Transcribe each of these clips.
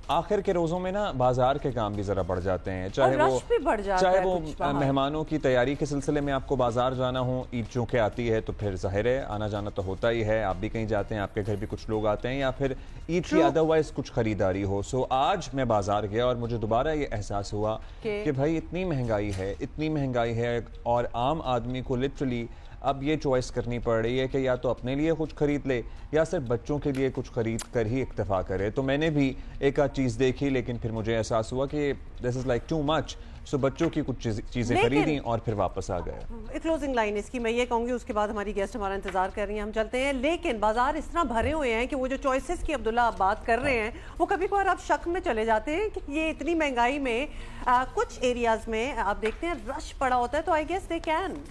آخر کے روزوں میں نا بازار کے کام بھی ذرا بڑھ جاتے ہیں، چاہے وہ مہمانوں کی تیاری کے سلسلے میں آپ کو بازار جانا ہو، عید چونکہ آتی ہے تو پھر ظاہر ہے آنا جانا تو ہوتا ہی ہے، آپ بھی کہیں جاتے ہیں، آپ کے گھر بھی کچھ لوگ آتے ہیں، یا پھر عید کی ادروائز کچھ خریداری ہو. سو آج میں بازار گیا اور مجھے دوبارہ یہ احساس ہوا کہ بھائی اتنی مہنگائی ہے اور عام آدمی کو لٹرلی اب یہ چوائس کرنی پڑ رہی ہے کہ یا تو اپنے لیے کچھ خرید لے یا صرف بچوں کے لیے کچھ خرید کر ہی اکتفا کرے. تو میں نے بھی ایک آدھ چیز دیکھی لیکن پھر مجھے احساس ہوا کہ this is like too much. سو بچوں کی کچھ چیزیں خریدیں اور پھر واپس آ گئے. کلوزنگ لائن اس کی میں یہ کہوں گی، اس کے بعد ہماری گیسٹ ہمارا انتظار کر رہی ہیں، ہم چلتے ہیں. لیکن بازار اس طرح بھرے ہوئے ہیں کہ وہ جو چوائسز کی عبداللہ آپ بات کر رہے ہیں وہ کبھی کبھار آپ شک میں چلے جاتے ہیں کہ یہ اتنی مہنگائی میں کچھ ایریاز میں آپ دیکھتے ہیں رش پڑا ہوتا ہے، تو آئی گیس دے کین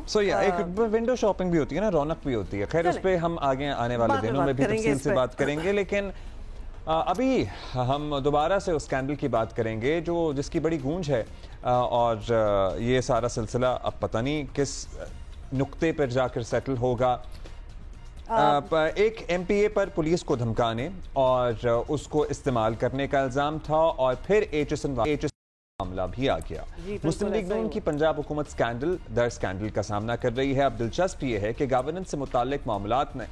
سو یا ایک ونڈو شاپنگ بھی ہوتی ہے نا، رونق بھی ہوتی ہے. خیر اس پہ ہم آگے آنے والے دنوں میں بھی تفصیل سے بات کریں گے، لیکن ابھی ہم دوبارہ سے اس اسکینڈل کی بات کریں گے جس کی بڑی گونج ہے، اور یہ سارا سلسلہ اب پتہ نہیں کس نقطے پر جا کر سیٹل ہوگا. ایک ایم پی اے پر پولیس کو دھمکانے اور اس کو استعمال کرنے کا الزام تھا، اور پھر ایچ ایس معاملہ بھی آ گیا. مسلم لیگ نون کی پنجاب حکومت سکینڈل در سکینڈل کا سامنا کر رہی ہے. اب دلچسپ یہ ہے کہ گورننس سے متعلق معاملات میں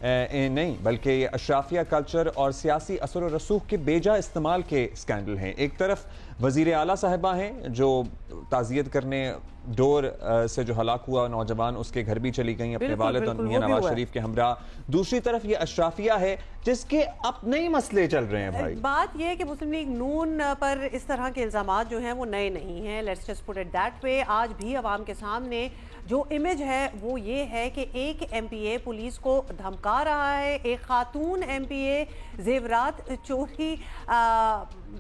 نہیں بلکہ یہ اشرافیہ کلچر اور سیاسی اثر و رسوخ کے بیجا استعمال کے سکینڈل ہیں. ایک طرف وزیر اعلیٰ صاحبہ ہیں جو تعزیت کرنے ڈور سے جو ہلاک ہوا نوجوان اس کے گھر بھی چلی گئیں اپنے والد میاں نواز شریف کے ہمراہ. دوسری طرف یہ اشرافیہ ہے جس کے اپنے ہی مسئلے چل رہے ہیں. بھائی بات یہ ہے کہ مسلم لیگ نون پر اس طرح کے الزامات جو ہیں وہ نئے نہیں ہیں. Let's just put it that way. آج بھی عوام کے سامنے جو امیج ہے وہ یہ ہے کہ ایک ایم پی اے پولیس کو دھمکا رہا ہے، ایک خاتون ایم پی اے زیورات چوری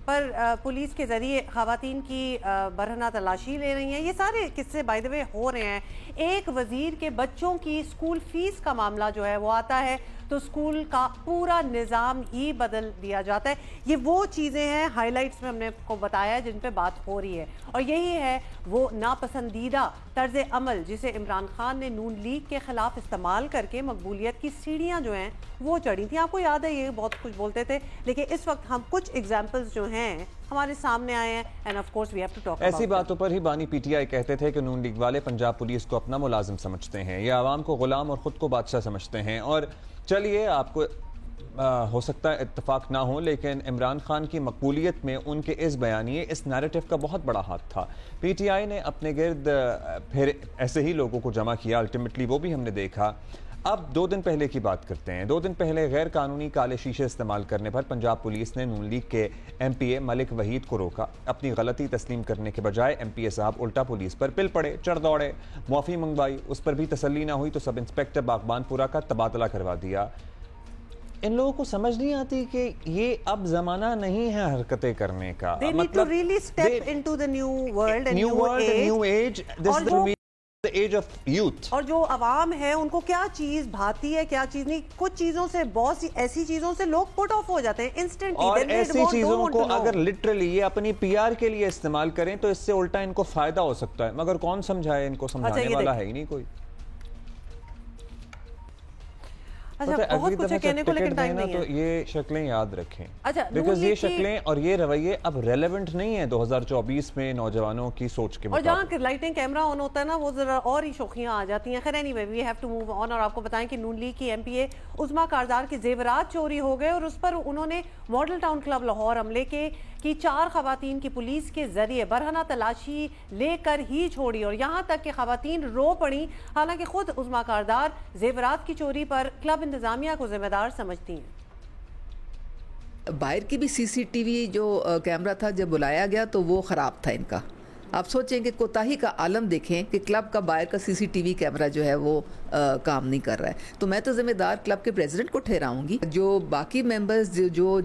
پر پولیس کے ذریعے خواتین کی برہنہ تلاشی لے رہی ہیں. یہ سارے قصے بائی دی وے ہو رہے ہیں. ایک وزیر کے بچوں کی اسکول فیس کا معاملہ جو ہے وہ آتا ہے تو اسکول کا پورا نظام ہی بدل دیا جاتا ہے. یہ وہ چیزیں ہیں ہائی لائٹس میں ہم نے کو بتایا جن پہ بات ہو رہی ہے، اور یہی ہے وہ ناپسندیدہ طرز عمل جسے عمران خان نے نون لیگ کے خلاف استعمال کر کے مقبولیت کی سیڑھیاں جو ہیں وہ چڑھی تھیں. آپ کو یاد ہے یہ بہت کچھ بولتے تھے، لیکن اس وقت ہم کچھ ایگزامپلز جو ہیں ہمارے سامنے آئے ہیں. And of course we have to talk about ایسی باتوں پر ہی بانی پی ٹی آئی کہتے تھے کہ نون لیگ والے پنجاب پولیس کو اپنا ملازم سمجھتے ہیں، یہ عوام کو غلام اور خود کو بادشاہ سمجھتے ہیں. اور چلیے آپ کو ہو سکتا ہے اتفاق نہ ہو، لیکن عمران خان کی مقبولیت میں ان کے اس بیانیے اس نیریٹو کا بہت بڑا ہاتھ تھا. پی ٹی آئی نے اپنے گرد پھر ایسے ہی لوگوں کو جمع کیا، الٹیمیٹلی وہ بھی ہم نے دیکھا. اب 2 دن پہلے کی بات کرتے ہیں. 2 دن پہلے غیر قانونی کالے شیشے استعمال کرنے پر پنجاب پولیس نے نون لیگ کے ایم پی اے ملک وحید کو روکا. اپنی غلطی تسلیم کرنے کے بجائے ایم پی اے صاحب الٹا پولیس پر پل پڑے، چڑھ دوڑے، معافی منگوائی. اس پر بھی تسلی نہ ہوئی تو سب انسپیکٹر باغبان پورا کا تبادلہ کروا دیا. ان لوگوں کو سمجھ نہیں آتی کہ یہ اب زمانہ نہیں ہے حرکتیں کرنے کا. They need to really step into the new world and new age. This is the age of youth. اور جو عوام ہے ان کو کیا چیز بھاتی ہے کیا چیز نہیں. کچھ چیزوں سے بہت سی ایسی چیزوں سے لوگ پٹ آف ہو جاتے ہیں انسٹنٹلی. اور ایسی چیزوں کو اگر لٹرلی یہ اپنی پی آر کے لیے استعمال کریں تو اس سے الٹا ان کو فائدہ ہو سکتا ہے، مگر کون سمجھائے ان کو؟ سمجھانے والا ہے ہی نہیں کوئی. بہت کچھ ہے کہنے کو لیکن ٹائم نہیں ہے. تو یہ شکلیں یاد رکھیں، بیکاز یہ شکلیں اور یہ رویے اب ریلیونٹ نہیں ہیں 2024 میں نوجوانوں کی سوچ کے مطابق. اور جہاں لائٹنگ کیمرہ آن ہوتا ہے نا وہ ذرا اور ہی شوخیاں آ جاتی ہیں. خیر anyway we have to move on. اور آپ کو بتائیں کہ نون لیگ کی ایم پی اے عظمیٰ کارزار کے زیورات چوری ہو گئے اور اس پر انہوں نے ماڈل ٹاؤن کلب لاہور حملے کی 4 خواتین کی پولیس کے ذریعے برہنہ تلاشی لے کر ہی چھوڑی، اور یہاں تک کہ خواتین رو پڑیں، حالانکہ خود عظمیٰ کاردار زیورات کی چوری پر کلب انتظامیہ کو ذمہ دار سمجھتی ہیں. باہر کی بھی سی سی ٹی وی جو کیمرہ تھا جب بلایا گیا تو وہ خراب تھا ان کا. آپ سوچیں کہ کوتاہی کا عالم دیکھیں کہ کلب کا باہر کا سی سی ٹی وی کیمرہ جو ہے وہ کام نہیں کر رہا ہے. تو میں تو ذمہ دار کلب کے پریزیڈنٹ کو ٹھہراؤں گی. جو باقی ممبرز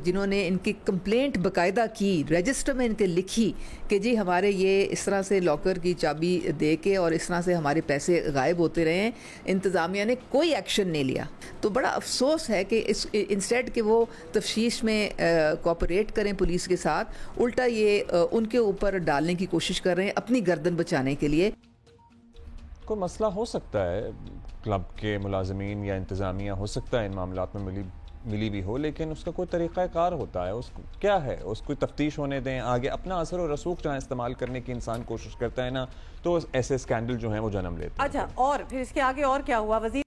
جنہوں نے ان کی کمپلینٹ باقاعدہ کی، رجسٹر میں ان کے لکھی کہ جی ہمارے یہ اس طرح سے لاکر کی چابی دے کے اور اس طرح سے ہمارے پیسے غائب ہوتے رہے ہیں، انتظامیہ نے کوئی ایکشن نہیں لیا. تو بڑا افسوس ہے کہ انسٹیڈ کہ وہ تفتیش میں کوآپریٹ کریں پولیس کے ساتھ، الٹا یہ ان کے اوپر ڈالنے کی کوشش کر رہے ہیں اپنی گردن بچانے کے لیے. کوئی مسئلہ ہو سکتا ہے کلب کے ملازمین یا انتظامیہ ہو سکتا ہے ان معاملات میں ملی ملی بھی ہو، لیکن اس کا کوئی طریقہ کار ہوتا ہے، اس کو کیا ہے، اس کو تفتیش ہونے دیں، آگے اپنا اثر و رسوخ جہاں استعمال کرنے کی انسان کوشش کرتا ہے نا، تو ایسے اسکینڈل جو ہیں وہ جنم لیتے ہیں۔ اچھا، اور پھر اس کے آگے اور کیا ہوا؟ وزیر